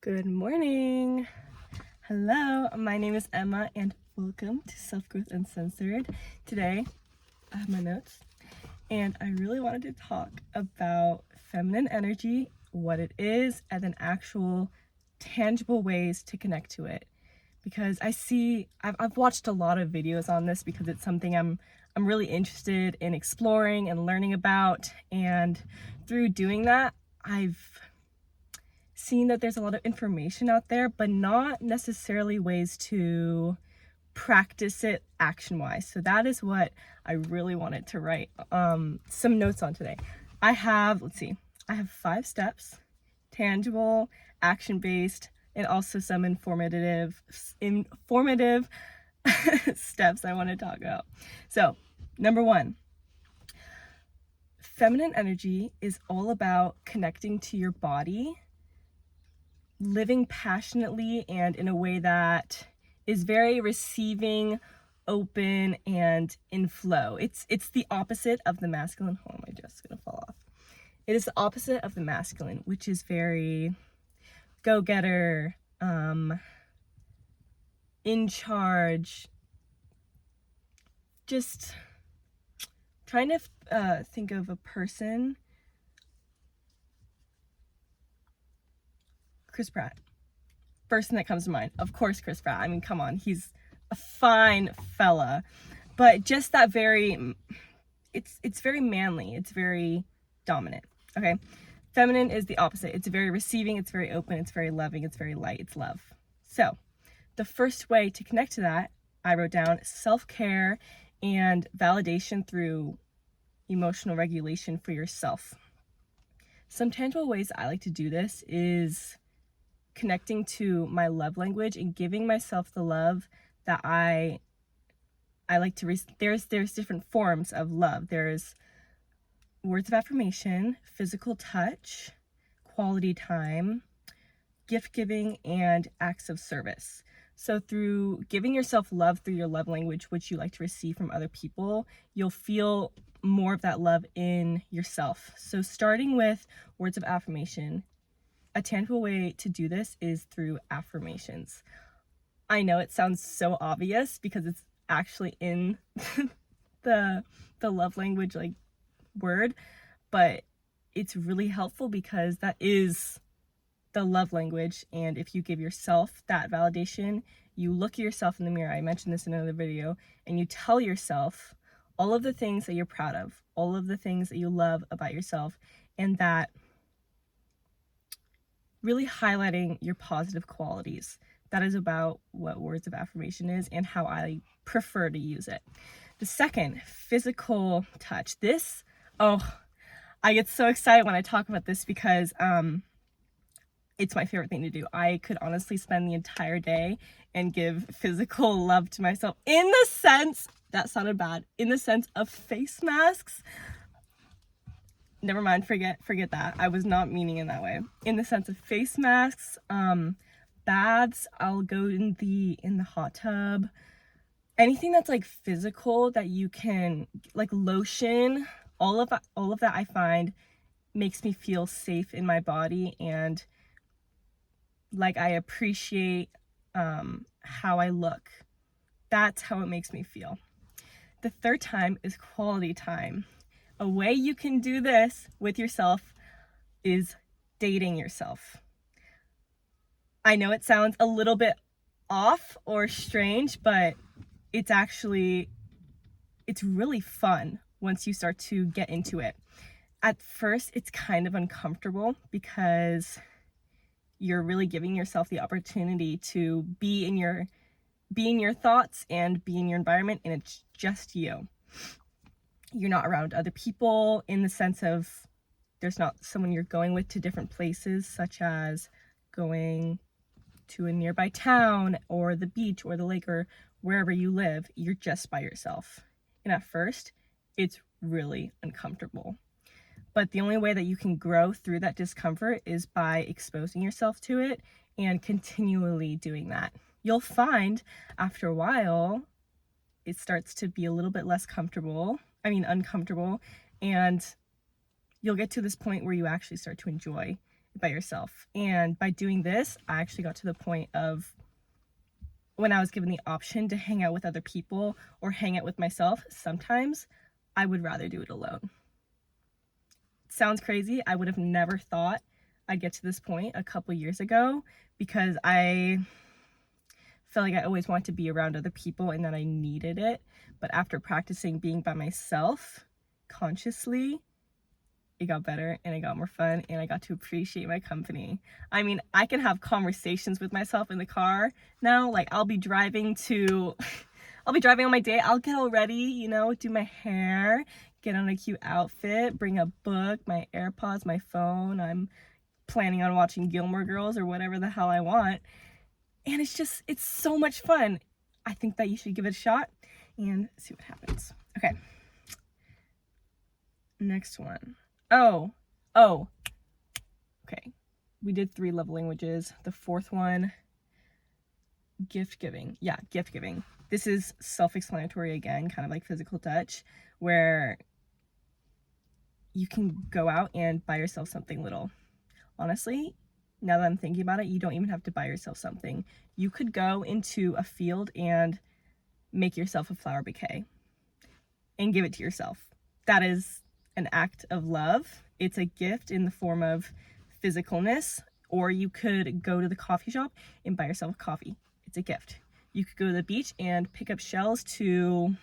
Good morning. Hello, my name is Emma and welcome to Self-Growth Uncensored. Today, I have my notes and I really wanted to talk about feminine energy, what it is, and then actual tangible ways to connect to it. Because I've watched a lot of videos on this because it's something I'm really interested in exploring and learning about, and through doing that, I've seen that there's a lot of information out there, but not necessarily ways to practice it action-wise. So that is what I really wanted to write some notes on today. I have 5 steps: tangible, action-based, and also some informative steps I want to talk about. So, number 1, feminine energy is all about connecting to your body, living passionately and in a way that is very receiving, open, and in flow. It's the opposite of the masculine. Oh, my dress is gonna fall off. It is the opposite of the masculine, which is very go-getter, in charge, just trying to think of a person. Chris Pratt. First thing that comes to mind. Of course, Chris Pratt. I mean, come on. He's a fine fella. But just that it's very manly. It's very dominant. Okay? Feminine is the opposite. It's very receiving. It's very open. It's very loving. It's very light. It's love. So, the first way to connect to that, I wrote down self-care and validation through emotional regulation for yourself. Some tangible ways I like to do this is connecting to my love language and giving myself the love that I like to there's different forms of love. There's words of affirmation, physical touch, quality time, gift giving, and acts of service. So through giving yourself love through your love language, which you like to receive from other people, you'll feel more of that love in yourself. So starting with words of affirmation, a tangible way to do this is through affirmations. I know it sounds so obvious because it's actually in the love language word, but it's really helpful because that is the love language. And if you give yourself that validation, you look at yourself in the mirror, I mentioned this in another video, and you tell yourself all of the things that you're proud of, all of the things that you love about yourself, and that really highlighting your positive qualities. That is about what words of affirmation is and how I prefer to use it. The second, physical touch. I get so excited when I talk about this because it's my favorite thing to do. I could honestly spend the entire day and give physical love to myself in the sense, that sounded bad, in the sense of face masks. Never mind, forget that. I was not meaning in that way. In the sense of face masks, baths, I'll go in the hot tub. Anything that's like physical that you can, like lotion, all of that I find makes me feel safe in my body, and like I appreciate how I look. That's how it makes me feel. The third time is quality time. A way you can do this with yourself is dating yourself. I know it sounds a little bit off or strange, but it's really fun once you start to get into it. At first, it's kind of uncomfortable because you're really giving yourself the opportunity to be in your thoughts and be in your environment, and it's just you. You're not around other people in the sense of there's not someone you're going with to different places, such as going to a nearby town or the beach or the lake or wherever you live. You're just by yourself. And at first, it's really uncomfortable. But the only way that you can grow through that discomfort is by exposing yourself to it and continually doing that. You'll find after a while, it starts to be a little bit less uncomfortable, and you'll get to this point where you actually start to enjoy by yourself. And by doing this, I actually got to the point of when I was given the option to hang out with other people or hang out with myself, sometimes I would rather do it alone. Sounds crazy. I would have never thought I'd get to this point a couple years ago, because I felt like I always wanted to be around other people and that I needed it. But after practicing being by myself consciously, it got better and it got more fun, and I got to appreciate my company. I mean, I can have conversations with myself in the car now. Like, I'll be driving on my day, I'll get all ready, you know, do my hair, get on a cute outfit, bring a book, my AirPods, my phone. I'm planning on watching Gilmore Girls or whatever the hell I want. And it's so much fun. I think that you should give it a shot and see what happens. Okay. Next one. Oh, okay. We did 3 love languages. The 4th one, gift giving. Yeah, gift giving. This is self-explanatory again, kind of like physical touch, where you can go out and buy yourself something little. Honestly, now that I'm thinking about it, you don't even have to buy yourself something. You could go into a field and make yourself a flower bouquet and give it to yourself. That is an act of love. It's a gift in the form of physicalness. Or you could go to the coffee shop and buy yourself coffee. It's a gift. You could go to the beach and pick up shells to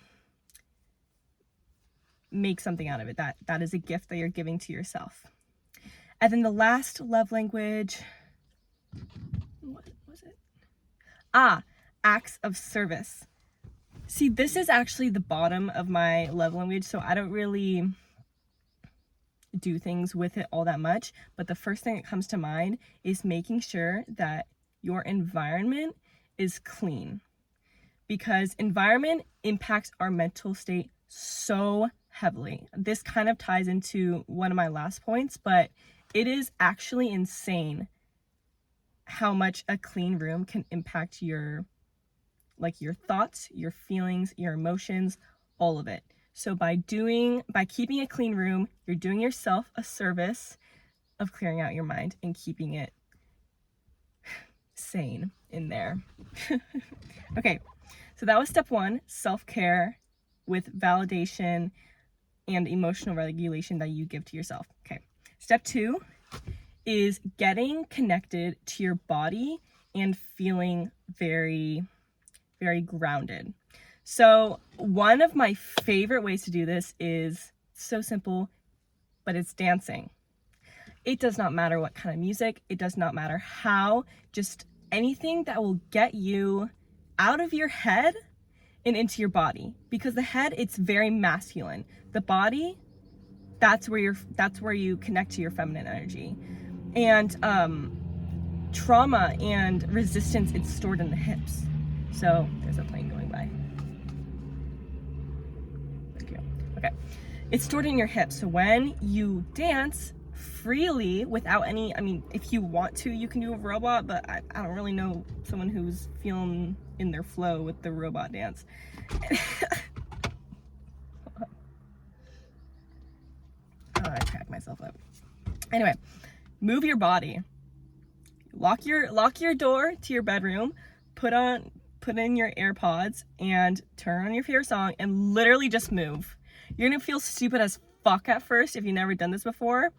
make something out of it. That is a gift that you're giving to yourself. And then the last love language, what was it? Acts of service. See, this is actually the bottom of my love language, so I don't really do things with it all that much. But the first thing that comes to mind is making sure that your environment is clean, because environment impacts our mental state so heavily. This kind of ties into one of my last points, but it is actually insane how much a clean room can impact your thoughts, your feelings, your emotions, all of it. So by keeping a clean room, you're doing yourself a service of clearing out your mind and keeping it sane in there. Okay, so that was step 1, self-care with validation and emotional regulation that you give to yourself. Okay, step 2 is getting connected to your body and feeling very, very grounded. So one of my favorite ways to do this is so simple, but it's dancing. It does not matter what kind of music, it does not matter how, just anything that will get you out of your head and into your body. Because the head, it's very masculine. The body, that's where you connect to your feminine energy. And trauma and resistance, it's stored in the hips. So there's a plane going by. Thank you. Okay. It's stored in your hips. So when you dance freely without any, I mean, if you want to, you can do a robot, but I don't really know someone who's feeling in their flow with the robot dance. I cracked myself up. Anyway, move your body. Lock your door to your bedroom, put in your AirPods and turn on your favorite song and literally just move. You're gonna feel stupid as fuck at first if you've never done this before,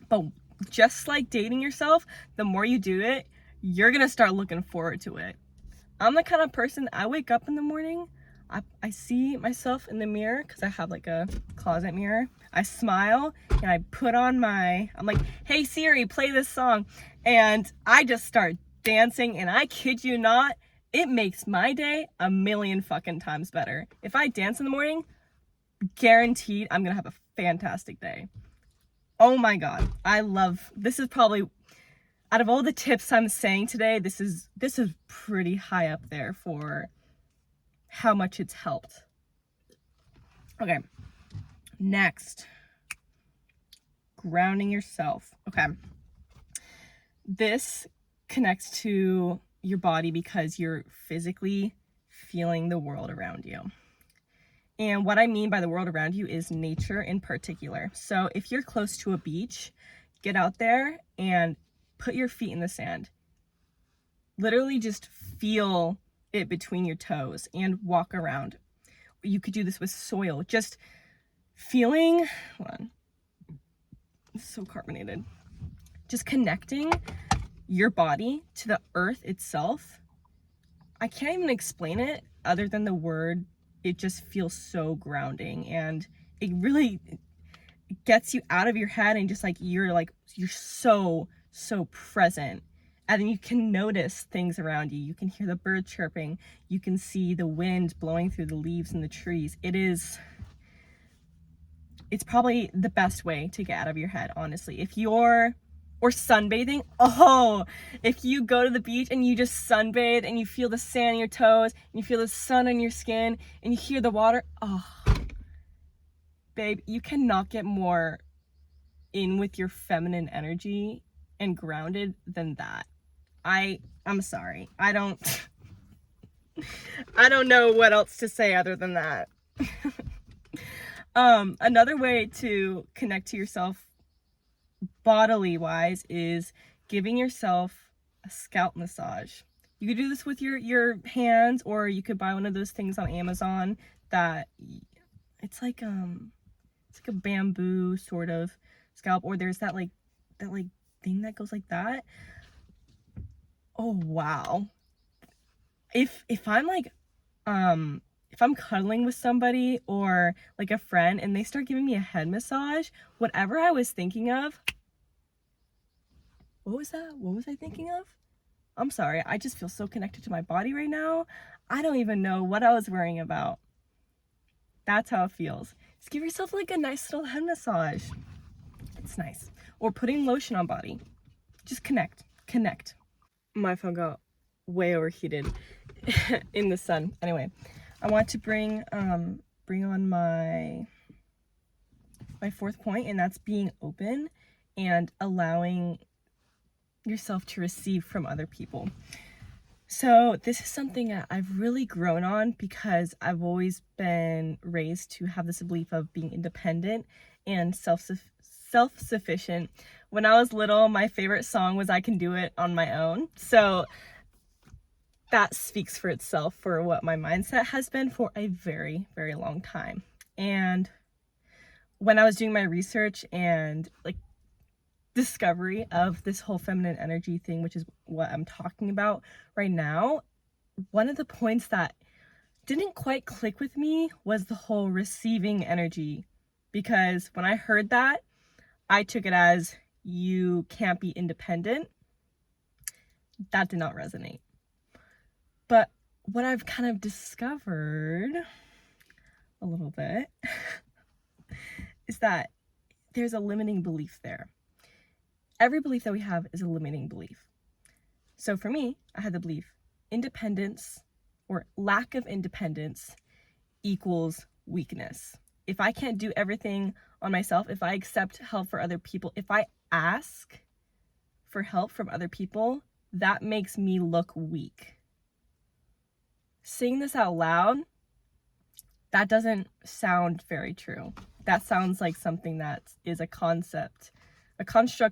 but just like dating yourself, the more you do it, you're gonna start looking forward to it. I'm the kind of person, I wake up in the morning, I see myself in the mirror because I have like a closet mirror. I smile and I put on I'm like, hey Siri, play this song. And I just start dancing, and I kid you not, it makes my day a million fucking times better. If I dance in the morning, guaranteed I'm gonna have a fantastic day. Oh my God, this is probably, out of all the tips I'm saying today, this is pretty high up there for how much it's helped. Okay, next, grounding yourself. Okay, this connects to your body because you're physically feeling the world around you. And what I mean by the world around you is nature in particular. So if you're close to a beach, get out there and put your feet in the sand. Literally just feel it between your toes and walk around. You could do this with soil. Just feeling, hold on, it's so carbonated. Just connecting your body to the earth itself. I can't even explain it other than the word. It just feels so grounding, and it really gets you out of your head, and just like you're so present. And then you can notice things around you. You can hear the birds chirping. You can see the wind blowing through the leaves in the trees. It's probably the best way to get out of your head, honestly. Or sunbathing. Oh, if you go to the beach and you just sunbathe and you feel the sand in your toes and you feel the sun on your skin and you hear the water. Oh, babe, you cannot get more in with your feminine energy and grounded than that. I'm sorry. I don't know what else to say other than that. Another way to connect to yourself bodily wise is giving yourself a scalp massage. You could do this with your hands, or you could buy one of those things on Amazon that it's like a bamboo sort of scalp, or there's that thing that goes like that. Oh wow. If I'm if I'm cuddling with somebody or like a friend and they start giving me a head massage, whatever I was thinking of, what was that? What was I thinking of? I'm sorry, I just feel so connected to my body right now. I don't even know what I was worrying about. That's how it feels. Just give yourself like a nice little head massage. It's nice. Or putting lotion on body. Just connect. My phone got way overheated in the sun. Anyway, I want to bring on my fourth point, and that's being open and allowing yourself to receive from other people. So this is something that I've really grown on because I've always been raised to have this belief of being independent and self-sufficient. When I was little, my favorite song was I Can Do It on My Own. So that speaks for itself for what my mindset has been for a very, very long time. And when I was doing my research and discovery of this whole feminine energy thing, which is what I'm talking about right now, one of the points that didn't quite click with me was the whole receiving energy, because when I heard that, I took it as you can't be independent. That did not resonate. But what I've kind of discovered a little bit is that there's a limiting belief there. Every belief that we have is a limiting belief. So for me, I had the belief independence or lack of independence equals weakness. If I can't do everything on myself, if I accept help for other people, if I ask for help from other people, that makes me look weak. Saying this out loud, that doesn't sound very true. That sounds like something that is a construct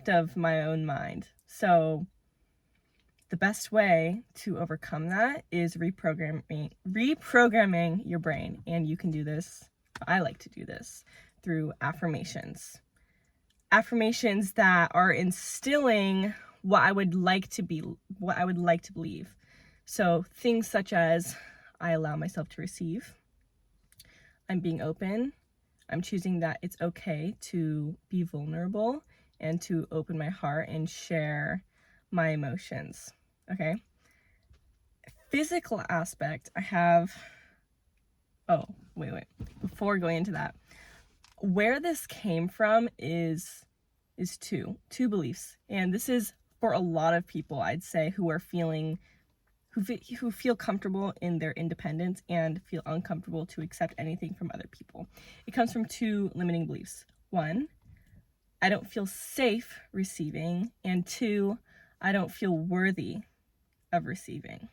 of my own mind. So the best way to overcome that is reprogramming your brain. And you can do this, I like to do this, through affirmations. Affirmations that are instilling what I would like to believe. So things such as, I allow myself to receive. I'm being open. I'm choosing that it's okay to be vulnerable and to open my heart and share my emotions. Okay. Physical aspect, I have, before going into that, where this came from is two beliefs. And this is for a lot of people, I'd say, who feel comfortable in their independence and feel uncomfortable to accept anything from other people. It comes from two limiting beliefs. One, I don't feel safe receiving, and two, I don't feel worthy of receiving.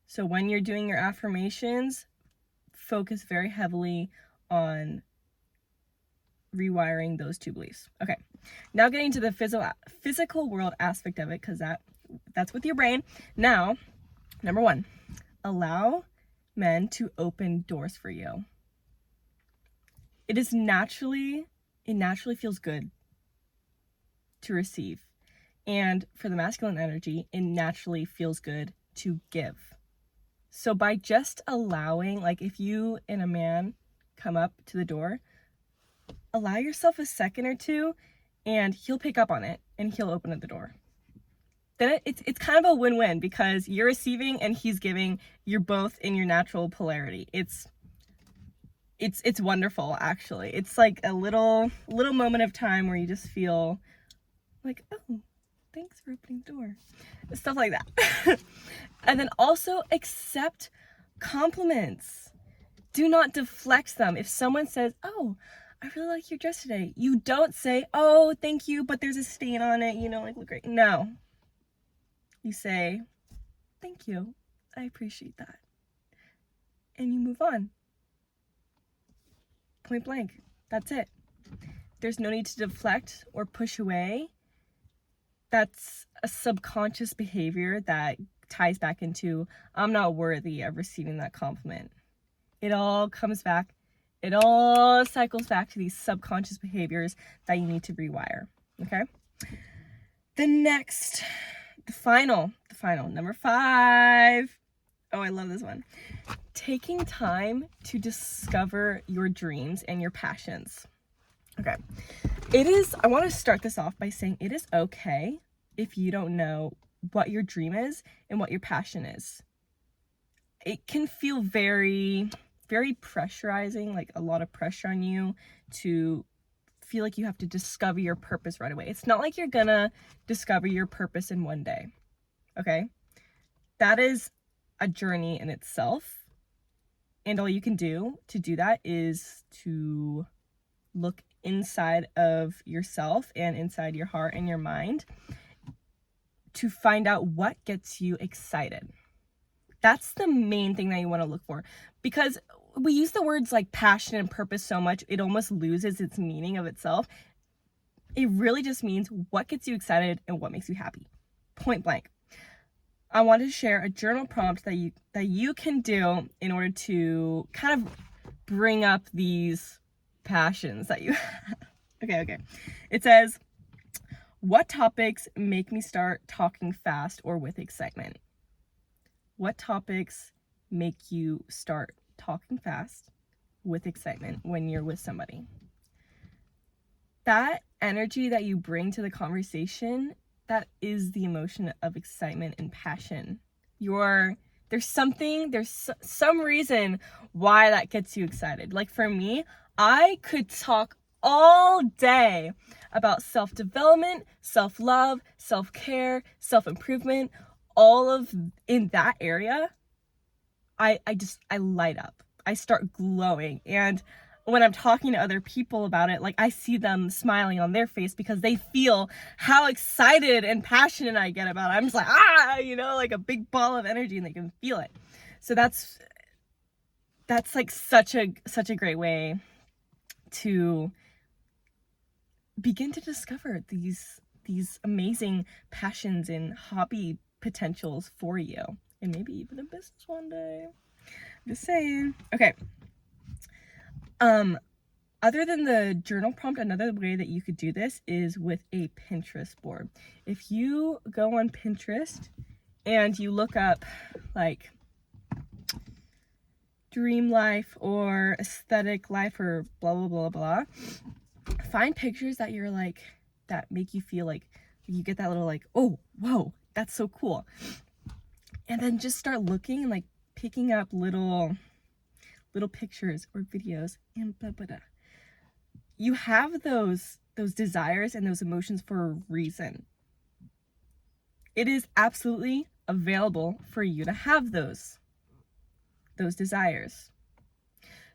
So when you're doing your affirmations, focus very heavily on rewiring those two beliefs. Okay, now getting to the physical world aspect of it, because that's with your brain. Now, number 1, allow men to open doors for you. It naturally feels good to receive. And for the masculine energy, it naturally feels good to give. So by just allowing, like if you and a man come up to the door, allow yourself a second or two and he'll pick up on it and he'll open up the door. Then it's kind of a win-win, because you're receiving and he's giving. You're both in your natural polarity. It's wonderful, actually. It's like a little moment of time where you just feel like, oh, thanks for opening the door. Stuff like that. And then also accept compliments. Do not deflect them. If someone says, oh, I really like your dress today, you don't say, oh, thank you, but there's a stain on it, like, look great. No. You say, thank you, I appreciate that. And you move on. Point blank. That's it. There's no need to deflect or push away. That's a subconscious behavior that ties back into, I'm not worthy of receiving that compliment. It all comes back. It all cycles back to these subconscious behaviors that you need to rewire. Okay? The final, number 5. Oh, I love this one. Taking time to discover your dreams and your passions. Okay. I want to start this off by saying it is okay if you don't know what your dream is and what your passion is. It can feel very, very pressurizing, like a lot of pressure on you to feel like you have to discover your purpose right away. It's not like you're gonna discover your purpose in one day. Okay? That is a journey in itself. And all you can do to do that is to look inside of yourself and inside your heart and your mind to find out what gets you excited. That's the main thing that you want to look for, because we use the words like passion and purpose so much, it almost loses its meaning of itself. It really just means what gets you excited and what makes you happy. Point blank. I want to share a journal prompt that you can do in order to kind of bring up these passions that you have. Okay. It says, what topics make me start talking fast or with excitement? What topics make you start talking fast with excitement when you're with somebody? That energy that you bring to the conversation, that is the emotion of excitement and passion. There's some reason why that gets you excited. Like for me, I could talk all day about self-development, self-love, self-care, self-improvement, all of in that area. I light up. I start glowing. And when I'm talking to other people about it, like I see them smiling on their face because they feel how excited and passionate I get about it. I'm just like, like a big ball of energy, and they can feel it. So that's like such a great way to begin to discover these amazing passions and hobby potentials for you, and maybe even a business one day. Just saying. Okay. Other than the journal prompt, another way that you could do this is with a Pinterest board. If you go on Pinterest and you look up like dream life or aesthetic life or blah, blah, blah, blah, find pictures that you're like, that make you feel like you get that little like, oh, whoa, that's so cool. And then just start looking and like picking up little pictures or videos and blah, blah, blah. You have those desires and those emotions for a reason. It is absolutely available for you to have those desires.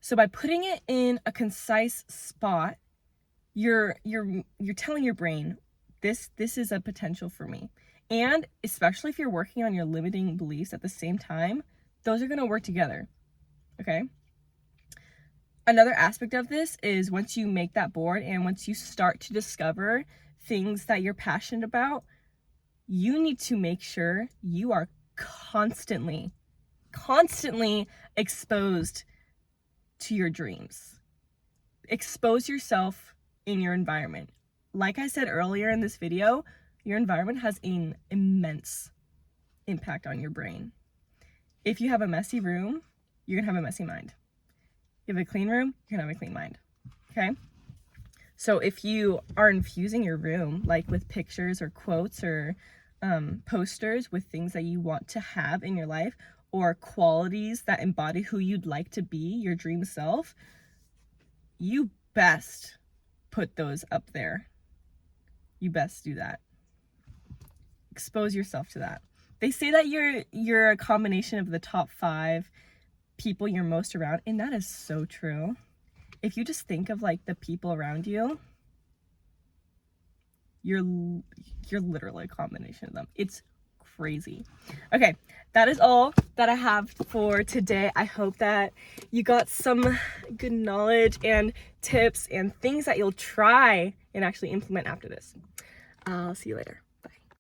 So by putting it in a concise spot, you're telling your brain, this is a potential for me. And especially if you're working on your limiting beliefs at the same time, those are going to work together. Okay? Another aspect of this is once you make that board and once you start to discover things that you're passionate about, you need to make sure you are constantly exposed to your dreams. Expose yourself in your environment. Like I said earlier in this video, your environment has an immense impact on your brain. If you have a messy room, you're gonna have a messy mind. You have a clean room, you're gonna have a clean mind, okay? So if you are infusing your room, like with pictures or quotes or posters with things that you want to have in your life, or qualities that embody who you'd like to be, your dream self, you best put those up there. You best do that. Expose yourself to that. They say that you're a combination of the top 5 people you're most around, and that is so true. If you just think of like the people around you, you're literally a combination of them. It's crazy. Okay, that is all that I have for today. I hope that you got some good knowledge and tips and things that you'll try and actually implement after this. I'll see you later.